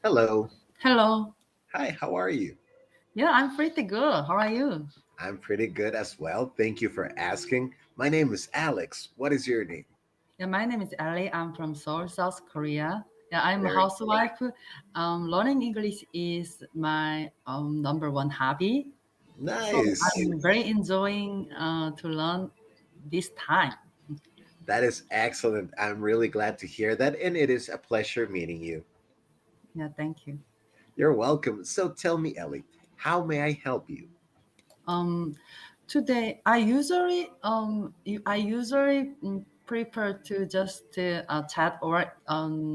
Hello. Hello. Hi, how are you? Yeah, I'm pretty good. How are you? I'm pretty good as well. Thank you for asking. My name is Alex. What is your name? Yeah, my name is Ali. I'm from Seoul, South Korea. Yeah, I'm a Very housewife. Learning English is my number one hobby. So nice. I'm very enjoying to learn this time. That is excellent. I'm really glad to hear that, and it is a pleasure meeting you. Yeah, thank you. You're welcome. So tell me, Ellie, how may I help you? Um, Today I usually prefer to just chat or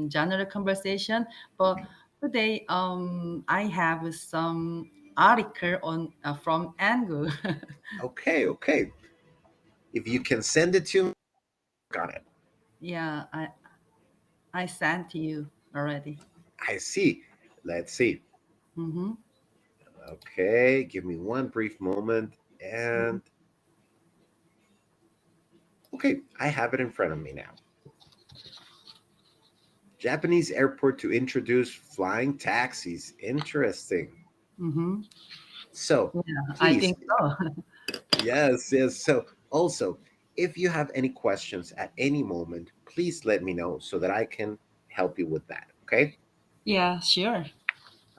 general conversation, but today I have some article on from Angu. Okay, okay. If you can send it to me, got it. Yeah, I sent to you already. I see. Let's see. Mm-hmm. Okay, give me one brief moment. And okay, I have it in front of me now. Japanese airport to introduce flying taxis. Interesting. Mm-hmm. So, Yeah, I please, think so. yes, yes. So, also, if you have any questions at any moment, please let me know so that I can help you with that. Okay. Yeah, sure.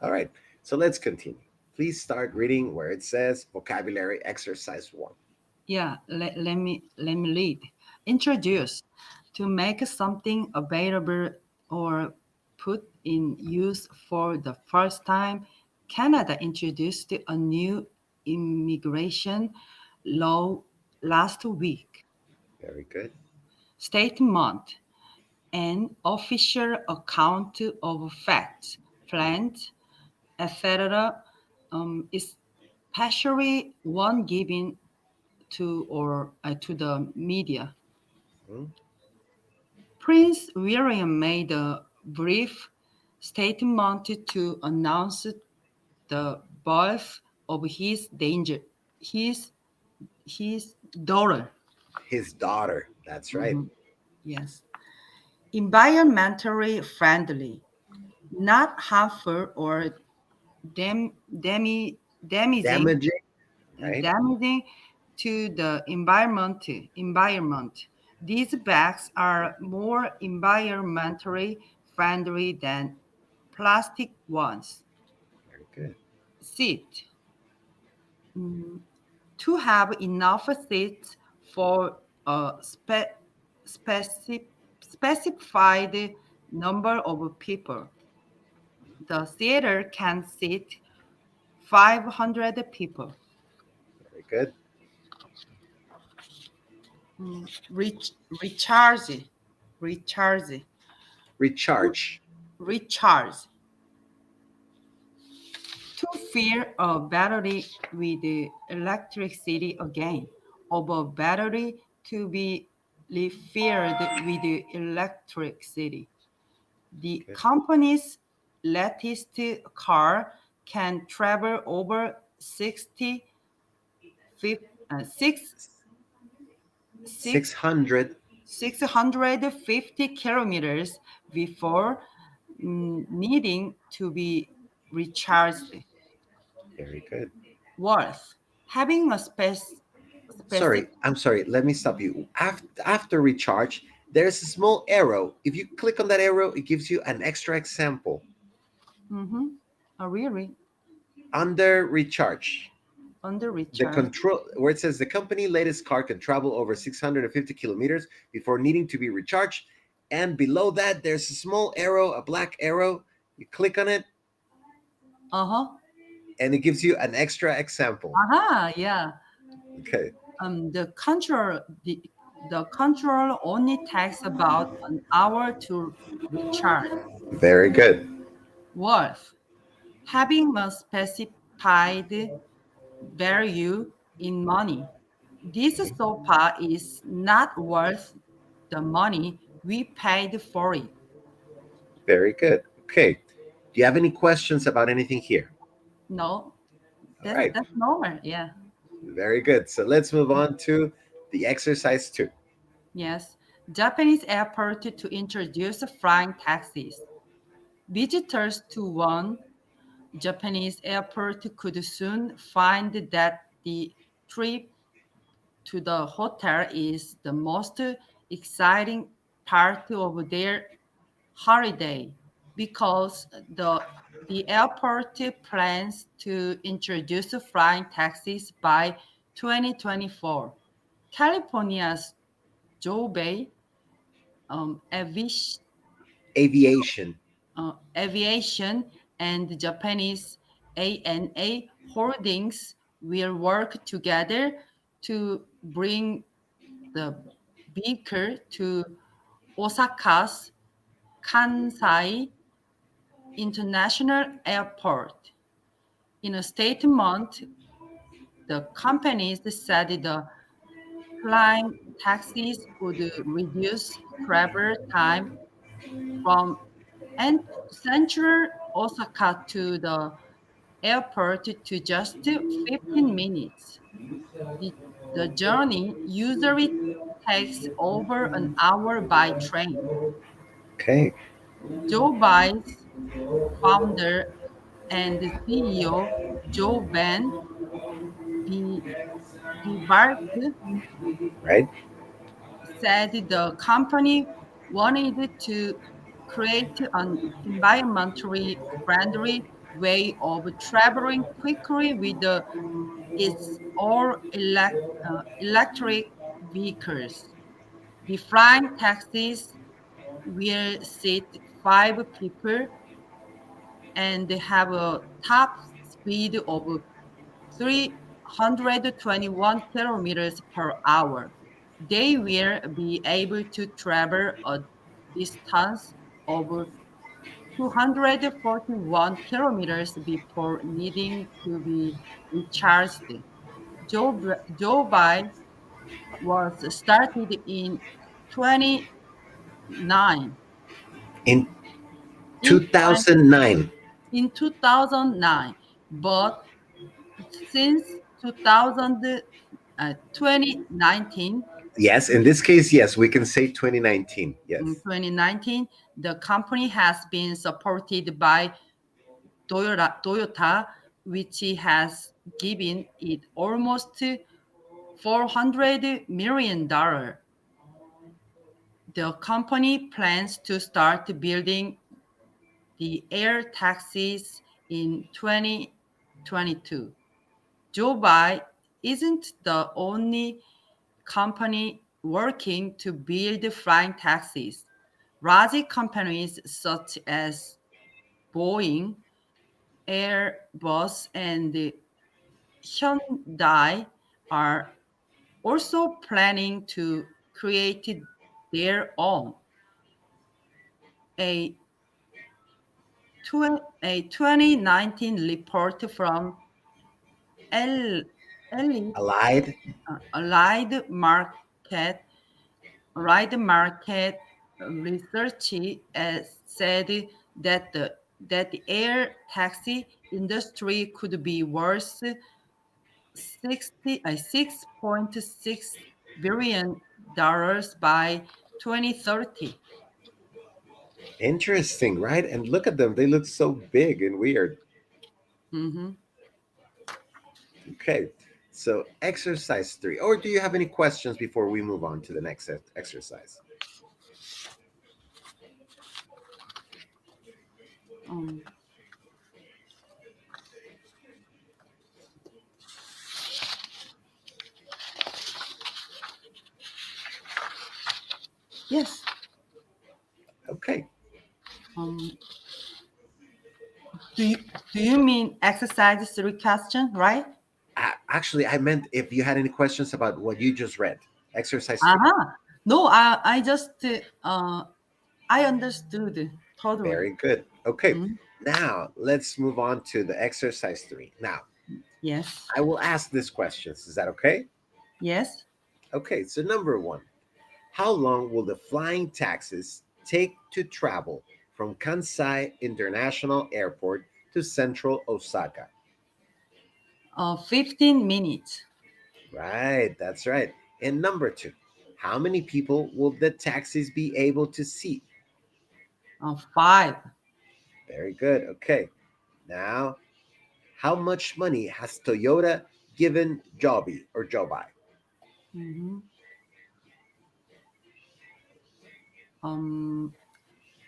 All right. So, let's continue. Please start reading where it says vocabulary exercise one. Yeah, let me lead. Introduce to make something available or put in use for the first time. Canada introduced a new immigration law last week. Very good. Statement an official account of facts, plans, etc. Especially one given to the media. Hmm. Prince William made a brief statement to announce the birth of his his daughter. His daughter. That's right. Mhm. Yes, environmentally friendly, not harmful or damaging Damaging. Right. damaging to the environment. These bags are more environmentally friendly than plastic ones. Very good. Seat. To have enough seats for a specified number of people. The theater can seat 500 people. Very good. Recharge, recharge, Recharge. recharge. To fill a battery with electricity again, of a battery to be refilled with electricity. The Okay. company's latest car can travel over 6, 600. 650 kilometers before needing to be recharged. Very good. Worth having a Sorry, specific. I'm sorry. Let me stop you. After recharge, there's a small arrow. If you click on that arrow, it gives you an extra example. Mm-hmm. Really Under recharge, under the recharge. control where it says the company latest car can travel over 650 kilometers before needing to be recharged. And below that, there's a small arrow, a black arrow. You click on it, Uh-huh. and it gives you an extra example. Yeah. Okay, The control the control only takes about an hour to recharge. very good. Worth having a specified value in money. This sofa is not worth the money we paid for it. Very good. Okay. Do you have any questions about anything here? No, All that's right. that's normal. Yeah. Very good. So let's move on to the exercise two. Yes. Japanese airport to introduce flying taxis. Visitors to one Japanese airport could soon find that the trip to the hotel is the most exciting part of their holiday because the airport plans to introduce flying taxis by 2024. California's Joe Bay Aviation. Aviation and Japanese ANA Holdings will work together to bring the vehicle to Osaka's Kansai International Airport. In a statement, the companies said the flying taxis would reduce travel time from central Osaka to the airport to just 15 minutes. The, the journey usually takes over an hour by train. Okay. Joe Bice, founder and CEO Joe Van Givark Right. said the company wanted to create an environmentally friendly way of traveling quickly with its electric vehicles. The flying taxis will seat 5 people and have a top speed of 321 kilometers per hour. They will be able to travel a distance of 241 kilometers before needing to be recharged. Joe Biden was started in 29 In in 20, 2009. in 2009, but since 2019, Yes, in this case, yes, we can say 2019. in Yes. 2019, the company has been supported by Toyota, which has given it almost $400 million. The company plans to start building the air taxis in 2022. Joby isn't the only company working to build flying taxis. Large companies such as Boeing, Airbus, and Hyundai are also planning to create their own. A, a 2019 report from L, Elite Allied. Allied Market Allied Market Research said that the air taxi industry could be worth 6.6 billion dollars by 2030. Interesting, right? And look at them. They look so big and weird. Mhm. Okay. So, exercise 3. Or do you have any questions before we move on to the next exercise? Um, yes. Okay. Um, do you do you mean exercise three question, right? Actually, I meant if you had any questions about what you just read. Exercise 3. Uh-huh. No, I just I understood totally. Very good. Okay. Mhm. Now, let's move on to the exercise 3. Now, Yes. I will ask these questions. Is that okay? Yes. Okay. So, number 1, how long will the flying taxis take to travel from Kansai International Airport to central Osaka? 15 minutes. Right, that's right. And number 2, how many people will the taxis be able to seat? 5. Very good. Okay. Now, how much money has Toyota given Joby or Jobai? Mhm. Um,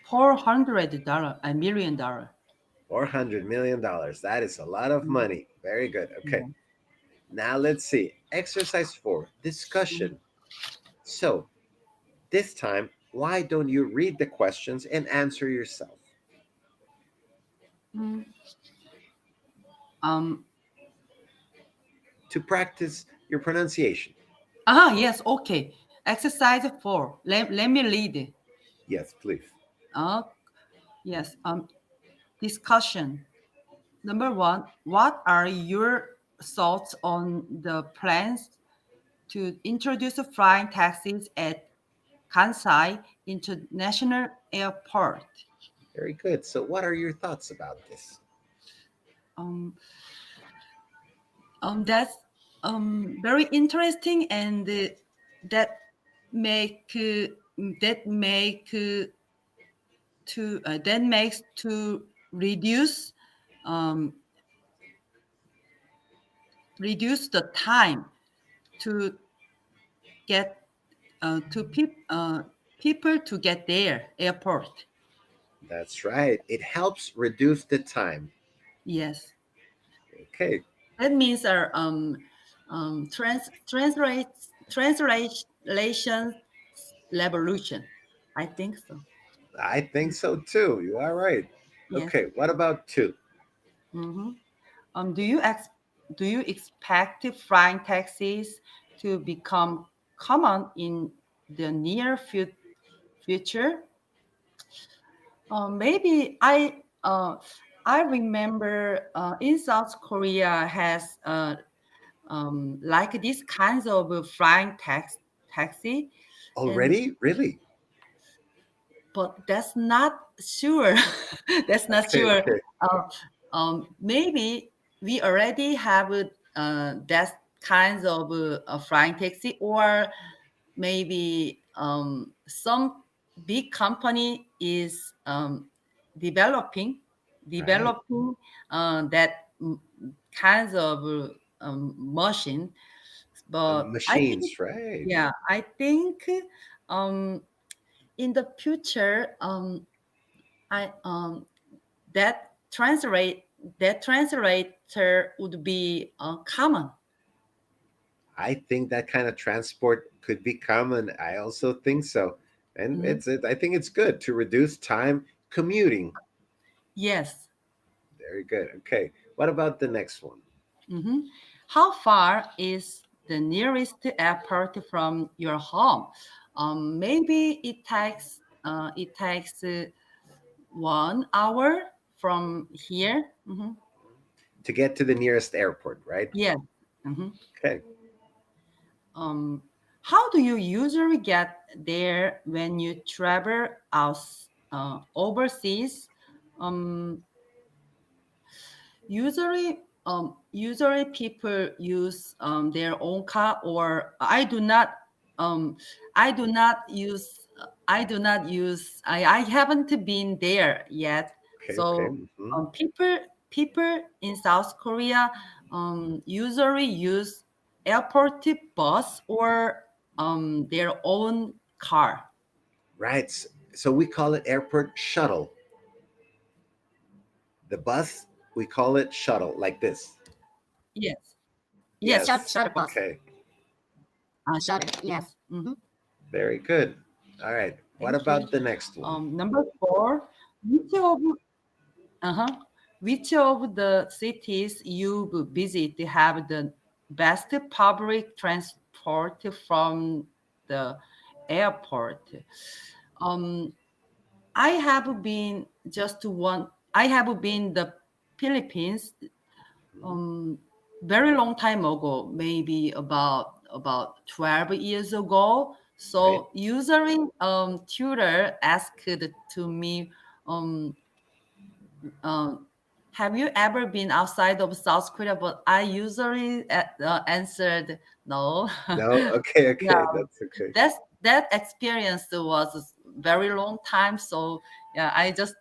$400, $1 million. $400 million. That is a lot of Mhm. money. Very good. Okay. Yeah. Now let's see. Exercise 4, Mhm. discussion. So this time, why don't you read the questions and answer yourself Mm. Um. to practice your pronunciation? Yes. Okay. Exercise 4. Let me read it. Yes, please. Uh, yes. Discussion. Number one. What are your thoughts on the plans to introduce flying taxis at Kansai International Airport? Very good. So, what are your thoughts about this? Um, that's very interesting, and that make that make to that makes to reduce um, reduce the time to get people to get there airport. That's right. It helps reduce the time. Yes, Okay. that means our translation revolution. I think so. I think so too. You are right. Yes. Okay. What about two? Hmm. Do you do you expect flying taxis to become common in the near future? Maybe I remember in South Korea has like these kinds of flying taxi, and Already? Really? but that's not sure. That's not Okay. sure. Okay. Uh, maybe we already have that kinds of flying taxi, or maybe some big company is developing Right. developing that kinds of machine. But I think, Machines, right? yeah, I think um, in the future, I that translator would be common. I think that kind of transport could be common. I also think so. And Mhm. I think it's good to reduce time commuting. Yes. Very good. Okay. What about the next one? Hmm. How far is the nearest airport from your home? Maybe it takes 1 hour from here. Hmm. To get to the nearest airport, right? Yes. Hmm. Okay. Um, how do you usually get there when you travel out overseas? Um, usually people use their own car, or um, I do not use I haven't been there yet. Okay. Okay. So Hmm. people in South Korea usually use airport bus or their own car. Right. So we call it airport shuttle. The bus, we call it shuttle, like this. Yes. Yes, Yes. shuttle bus. Okay. Shuttle. Yes. Hmm. Very good. All right. What Thank you. about the next one? Number four, which of uh-huh, which of the cities you visit have the best public transport from the airport? Um, I have been just one. I have been the Philippines Mhm. um, very long time ago, maybe about 12 years ago. Right. So usually tutor asked to me, um, um, have you ever been outside of South Korea? But I usually answered no. No. Okay. Yeah, Okay. That's okay. that experience was very long time. So yeah, I just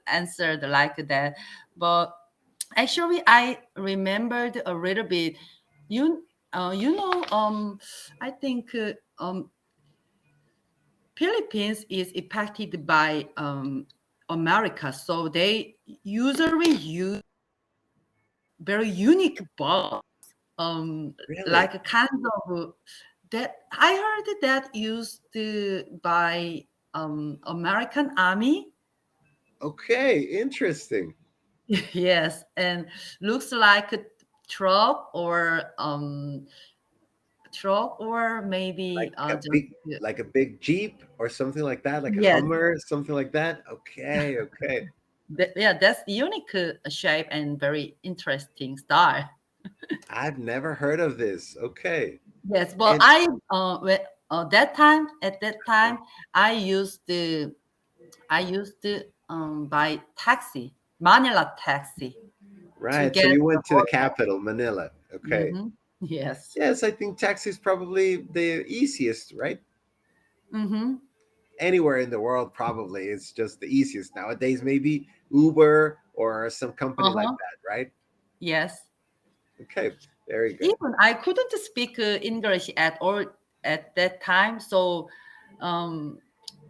answered like that. But actually, I remembered a little bit. You you know I think Philippines is impacted by America, so they usually use very unique ball, Really? like a kind of that I heard that used by American Army. Okay, interesting. Yes, and looks like a truck or maybe Like a just big, like a big Jeep or something like that, like a yes. Hummer, something like that. Okay, okay. Yeah, that's unique shape and very interesting style. I've never heard of this. Okay. Yes, but And at that time, I used to buy taxi, Manila taxi to right, so get you the went to the hotel. capital, Manila. Okay. Hmm. Yes. Yes, I think taxi is probably the easiest, right? Mm-hmm. Anywhere in the world, probably it's just the easiest nowadays. Maybe Uber or some company like Uh-huh. that, right? Yes. Okay, very good. Even I couldn't speak English at all at that time, so um,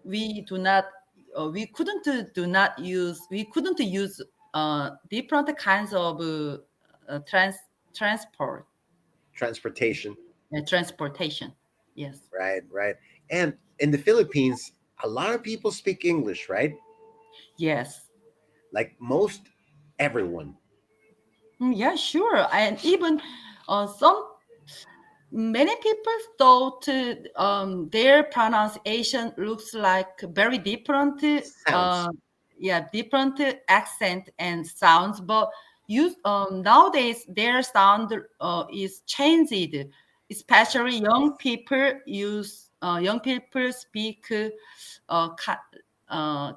we do not we couldn't use different kinds of transport Transportation, transportation. Yes. right, right. And in the Philippines, a lot of people speak English, right? Yes. Like most everyone. Yeah, sure. And even some many people thought their pronunciation looks like very different, Sounds. different accent and sounds. But nowadays their sound is changed. Especially young people speak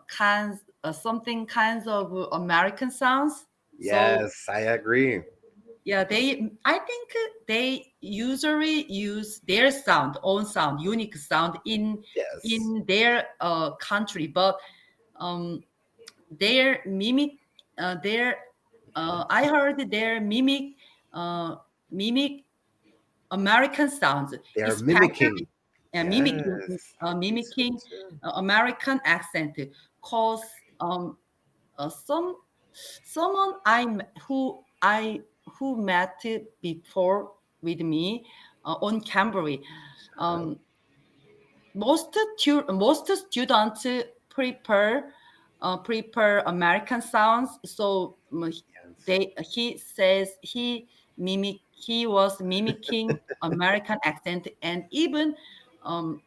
kinds something kinds of American sounds. So Yes, I agree. yeah, I think they usually use their own sound, unique sound Yes. in their country, but um, their mimic, their I heard their uh, mimic American sounds, They are especially mimicking. mimicking Yes, I think so mimicking too. American accent, cause some someone who met before with me on Cambly. Uh-huh. Um, most students prepare American sounds, so Yes. they he says he was mimicking American accent, and even um,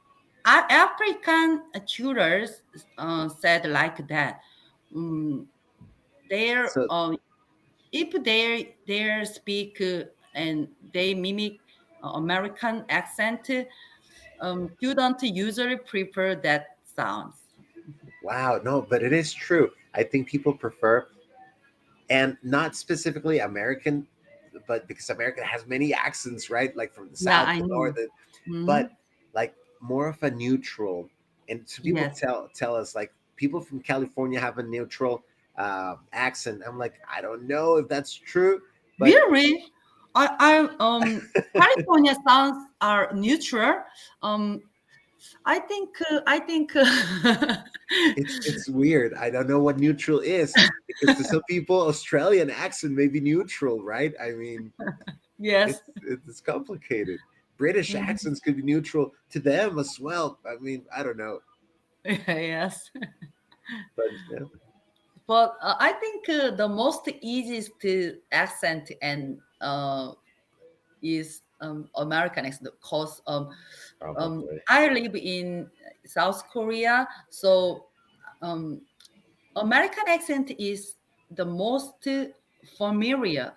African tutors said like that. Um, their So if they speak and they mimic American accent, students usually prefer that sounds. wow, no, but it is true. I think people prefer, and not specifically American, but because America has many accents, right? Like from the Yeah, south, I the know. north, Hmm. but like more of a neutral. And so people Yes, tell us like people from California have a neutral accent. I'm like, I don't know if that's true, but really. California sounds are neutral. Um, I think it's weird. I don't know what neutral is because to some people, Australian accent may be neutral, right? I mean, yes. it's complicated. British Mhm. accents could be neutral to them as well. I mean, I don't know, Yes. but yeah, But I think the most easiest accent and is American accent because probably I live in South Korea, so um, American accent is the most familiar.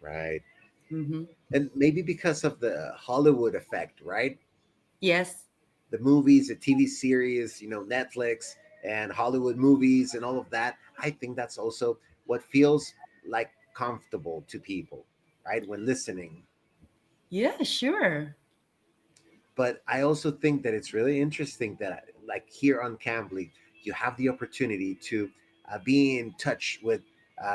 right. Hmm. And maybe because of the Hollywood effect, right? Yes, The movies, the TV series, Netflix and Hollywood movies and all of that. I think that's also what feels like comfortable to people, right? When listening. yeah, sure. But I also think that it's really interesting that like here on Cambly, you have the opportunity to be in touch with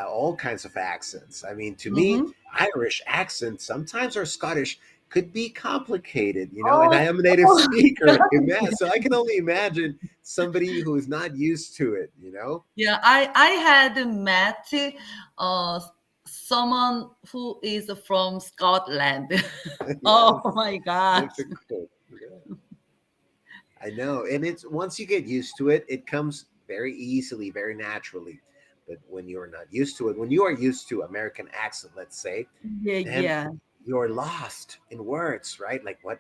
all kinds of accents. I mean, to me, Mm-hmm. Irish accents sometimes or Scottish could be complicated, and I Oh, am a native oh, speaker, so I can only imagine somebody who is not used to it. yeah. I had met uh someone who is from Scotland. Oh Yes, my God. difficult. Yeah. I know. And it's once you get used to it, it comes very easily, very naturally. But when you're not used to it, when you are used to American accent, let's say, Yeah, then yeah, you're lost in words, right? Like what?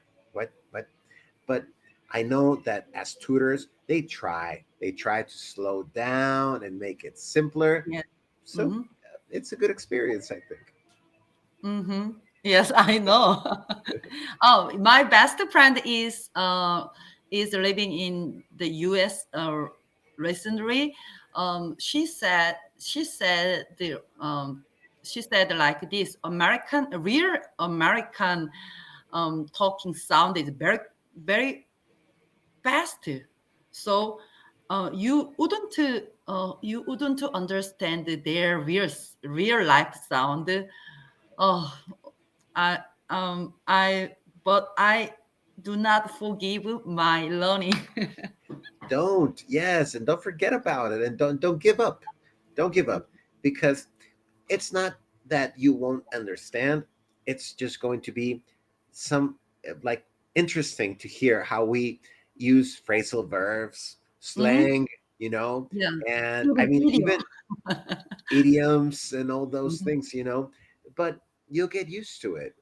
But I know that as tutors, they try to slow down and make it simpler. yeah. So Mm-hmm. it's a good experience, I think. Mm-hmm. Yes, I know. Oh, my best friend is living in the U.S. Recently. She said like this real American talking sound is very fast. So you wouldn't understand their real life sound. Oh, I I but I do not forgive my learning. Don't. Yes, and don't forget about it, and don't give up. Don't give up, because it's not that you won't understand. It's just going to be some like interesting to hear how we use phrasal verbs, Hmm. slang, you know, Yeah, and I even mean idiom. even idioms and all those Mhm. things. But you'll get used to it,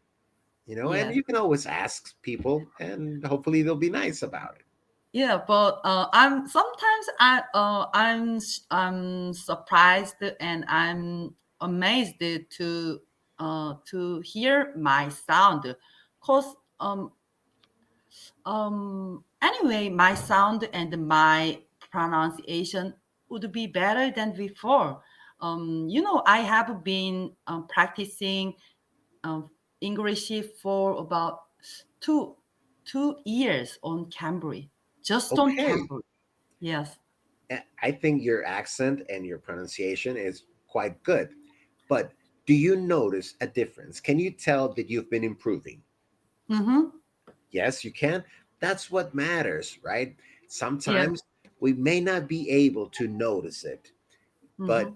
and Yes. you can always ask people, and hopefully they'll be nice about it. Yeah, but I'm sometimes I'm surprised and I'm amazed to hear my sound, cause anyway my sound and my pronunciation would be better than before. I have been practicing um, English for about two 2 years on Cambly, just on Okay. Cambly. Yes. I think your accent and your pronunciation is quite good. But do you notice a difference? Can you tell that you've been improving? Mm-hmm. Yes, you can. That's what matters, right? Yes. Sometimes we may not be able to notice it, Mm-hmm. but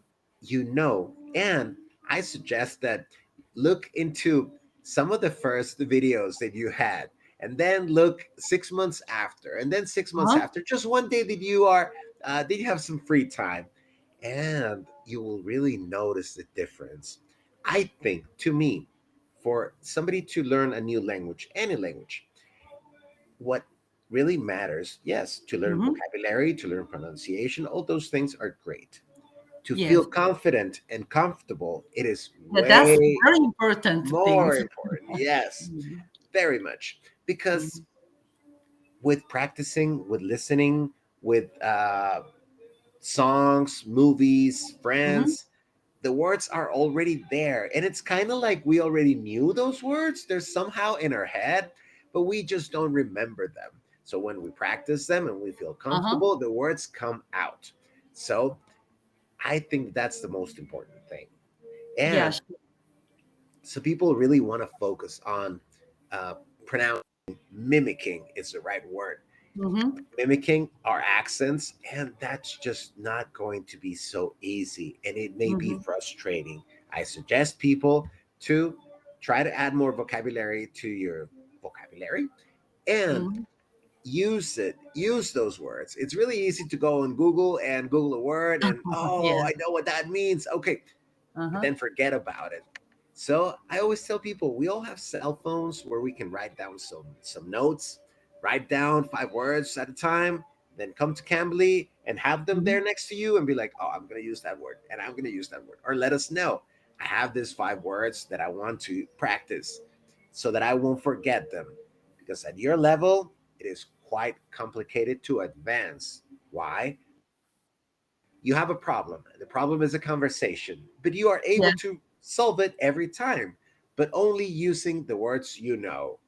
and I suggest that look into some of the first videos that you had, and then look 6 months after, and then 6 months Uh-huh. after, just one day that you have some free time, and you will really notice the difference. I think, to me, for somebody to learn a new language, any language, what really matters, yes, to learn Mm-hmm. vocabulary, to learn pronunciation, all those things are great. To feel Yes. confident and comfortable, it is Yeah, that's way very important more things. important. Yes, Mm-hmm. very much. Because with practicing, with listening, with songs, movies, Mm-hmm. friends, the words are already there. And it's kind of like we already knew those words. They're somehow in our head, but we just don't remember them. So when we practice them and we feel Uh-huh. comfortable, the words come out. So I think that's the most important thing. Yeah. And so people really want to focus on uh, pronouncing, mimicking is the right word, Mm-hmm. mimicking our accents, and that's just not going to be so easy, and it may be Mm-hmm. frustrating. I suggest people to try to add more vocabulary to your vocabulary and Mm-hmm. use those words. It's really easy to go on Google and Google a word and, oh, Yeah. I know what that means. Okay, but Uh-huh. then forget about it. So I always tell people we all have cell phones where we can write down some notes, write down 5 words at a time, then come to Cambly and have them Mm-hmm. there next to you and be like, oh, I'm gonna use that word and I'm gonna use that word. Or let us know. I have these 5 words that I want to practice so that I won't forget them. Because at your level, it is quite complicated to advance. Why? You have a problem. The problem is a conversation, but you are Yeah. able to solve it every time, but only using the words you know.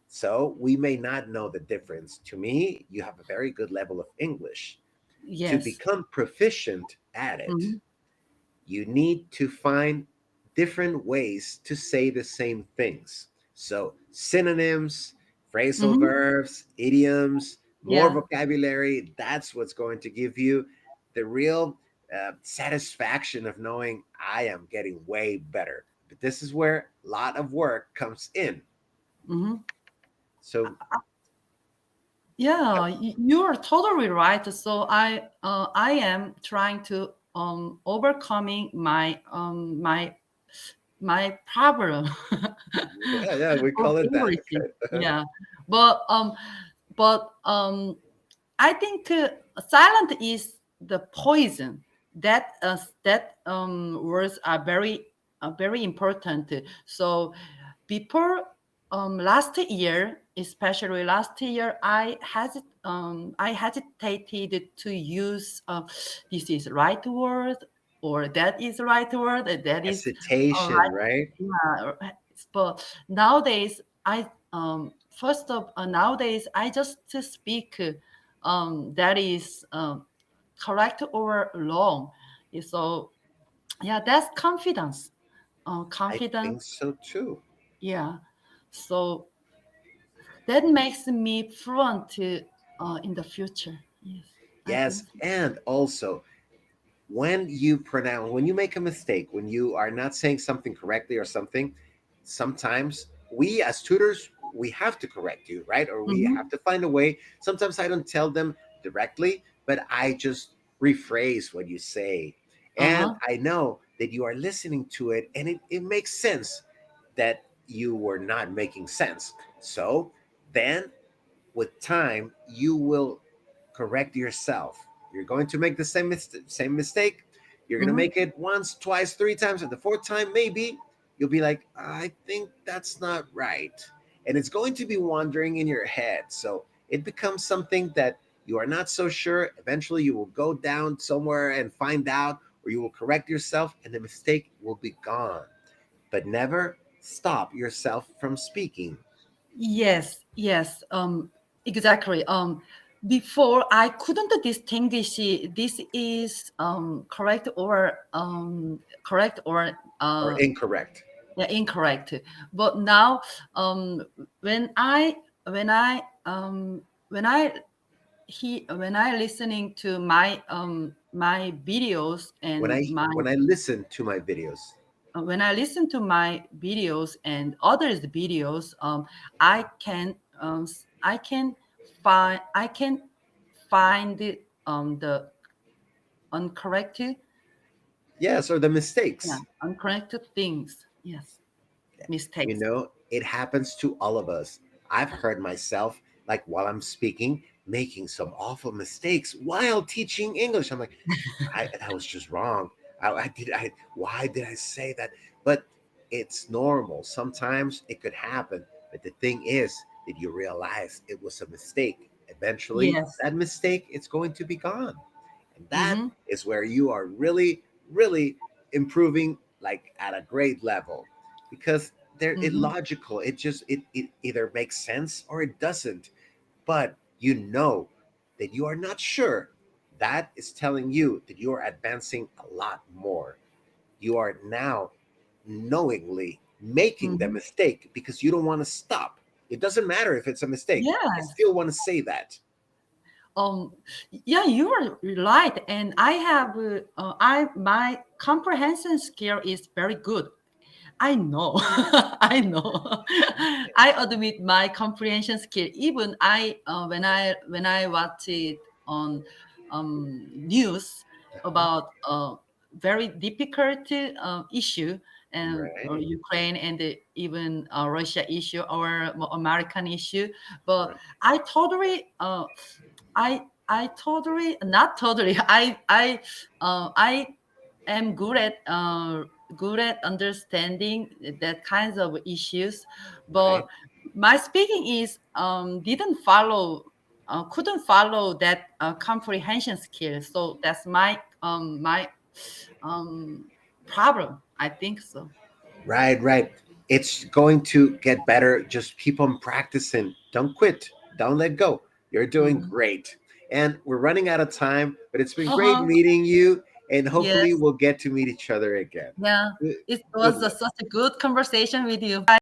So we may not know the difference. To me, you have a very good level of English. To Yes. become proficient at it, Mm-hmm. you need to find different ways to say the same things. So, synonyms, phrasal Mm-hmm. verbs, idioms, more Yeah. vocabulary, that's what's going to give you the real satisfaction of knowing I am getting way better. But this is where a lot of work comes in. Mm-hmm. So, Yeah, you are totally right. So I am trying to overcoming my problem yeah, yeah, we of call it that. English. Okay. Yeah, but I think silent is the poison. That words are very important. So before last year, especially last year, I hesitated to use this is right word or that is right word, that is Hesitation, right. right? Yeah, but nowadays nowadays I just speak that is correct or wrong. So yeah, that's confidence. I think Confidence. so too. Yeah. So that makes me fluent in the future. Yes, I think Yes, so. and also when you make a mistake, when you are not saying something correctly or something, sometimes we as tutors, we have to correct you, right? Or we Mm-hmm. have to find a way. Sometimes I don't tell them directly, but I just rephrase what you say. And Uh-huh. I know that you are listening to it and it makes sense that you were not making sense. So then with time, you will correct yourself. You're going to make the same mistake. You're going to Mm-hmm. make it once, twice, three times. At the fourth time, maybe you'll be like, I think that's not right. And it's going to be wandering in your head. So it becomes something that you are not so sure. Eventually, you will go down somewhere and find out, or you will correct yourself, and the mistake will be gone. But never stop yourself from speaking. Yes, yes, exactly. Before I couldn't distinguish this is correct or Or incorrect. yeah, incorrect. But now, um, when I when I when I when I listening to my videos and my When I listen to my videos, when I listen to my videos and others' videos, I can I can find the uncorrected, yes, or the yeah, mistakes. uncorrected things. Yes, You mistakes. know, it happens to all of us. I've heard myself, like while I'm speaking, making some awful mistakes while teaching English. I'm like, that was just wrong. Why did I say that? But it's normal. Sometimes it could happen. But the thing is that you realize it was a mistake. Eventually, Yes. that mistake it's going to be gone. And that Mm-hmm. is where you are really, really improving like at a great level. Because they're it Mm-hmm. logical. It either makes sense or it doesn't. But you know that you are not sure. That is telling you that you are advancing a lot more. You are now knowingly making the Mm-hmm. mistake because you don't want to stop. It doesn't matter if it's a mistake. I Yes. still want to say that. Um, yeah, you are right. And I have, I my comprehension skill is very good. I know, I know. I admit my comprehension skill. Even when I watch it on news Uh-huh. about very difficult issue and Right, Ukraine and even Russia issue or American issue, but right, I totally I totally not totally I am good at understanding that kinds of issues, but right. my speaking is didn't follow couldn't follow that comprehension skill. So that's my um, problem. I think so. Right, right. It's going to get better. Just keep on practicing. Don't quit. Don't let go. You're doing Mm. great. And we're running out of time, but it's been great Uh-huh. meeting you. And hopefully Yes. we'll get to meet each other again. Yeah. Good, It good was luck. such a good conversation with you. Bye.